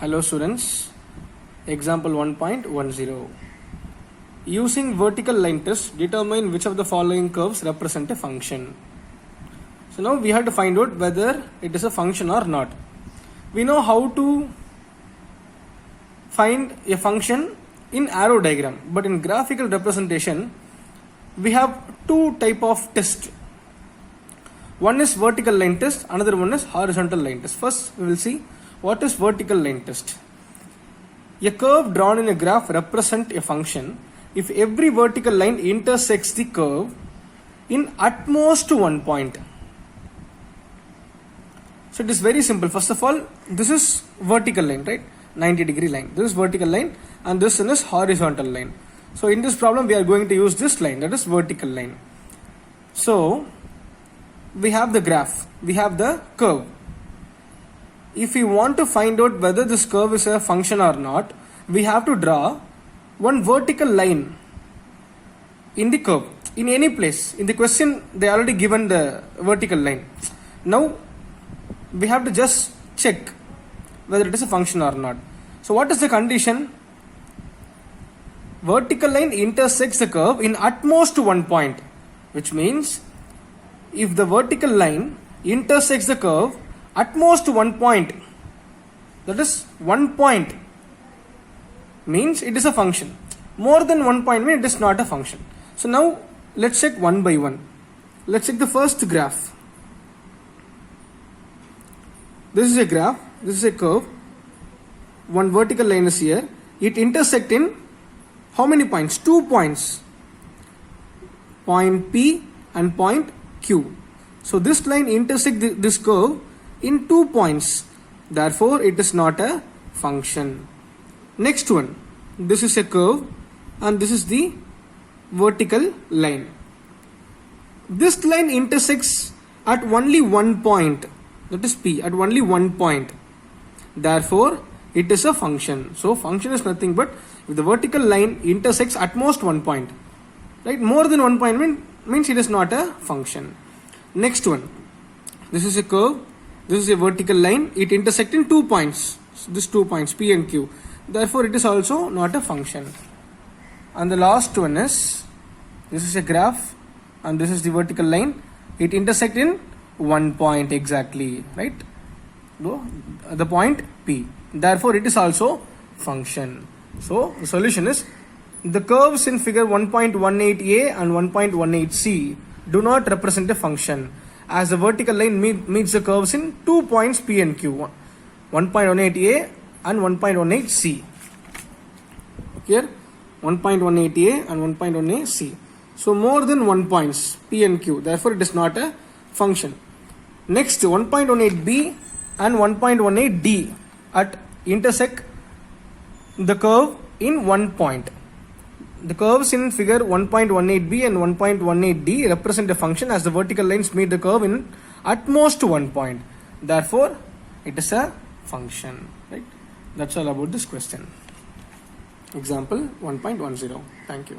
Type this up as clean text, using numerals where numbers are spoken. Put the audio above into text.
Hello students, example 1.10. Using vertical line test, determine which of the following curves represent a function. So now we have to find out whether it is a function or not. We know how to find a function in arrow diagram, but in graphical representation we have two type of test. One is vertical line test, another one is horizontal line test. First we will see what is vertical line test. A curve drawn in a graph represents a function if every vertical line intersects the curve in at most one point. So it is very simple. First of all, this is vertical line, right? 90-degree line. This is vertical line and this one is horizontal line. So in this problem we are going to use this line, that is vertical line. So we have the graph, we have the curve. If we want to find out whether this curve is a function or not, we have to draw one vertical line in the curve, in any place. In the question they already given the vertical line. Now we have to just check whether it is a function or not. So what is the condition? Vertical line intersects the curve in at most one point, which means if the vertical line intersects the curve at most one point, that is one point, means it is a function. More than one point means it is not a function. So now let's check one by one. Let's check the first graph. This is a graph, this is a curve. One vertical line is here. It intersects in how many points? 2 points. Point P and point Q. So this line intersects this curve in 2 points. Therefore, it is not a function. Next one. This is a curve and this is the vertical line. This line intersects at only one point. That is P, at only one point. Therefore, it is a function. So function is nothing but if the vertical line intersects at most one point. Right? More than one point means it is not a function. Next one. This is a curve. This is a vertical line. It intersects in 2 points. So these 2 points P and Q. Therefore, it is also not a function. And the last one is, this is a graph and this is the vertical line. It intersects in 1 point exactly, right? The point P. Therefore, it is also function. So, the solution is the curves in figure 1.18a and 1.18c do not represent a function, as the vertical line meets the curves in 2 points P and Q, 1.18a and 1.18c. Here 1.18a and 1.18c. So more than 1 points P and Q. Therefore it is not a function. Next 1.18b and 1.18d at intersect the curve in 1 point. The curves in figure 1.18b and 1.18d represent a function as the vertical lines meet the curve in at most 1 point. Therefore, it is a function. Right? That's all about this question. Example 1.10. Thank you.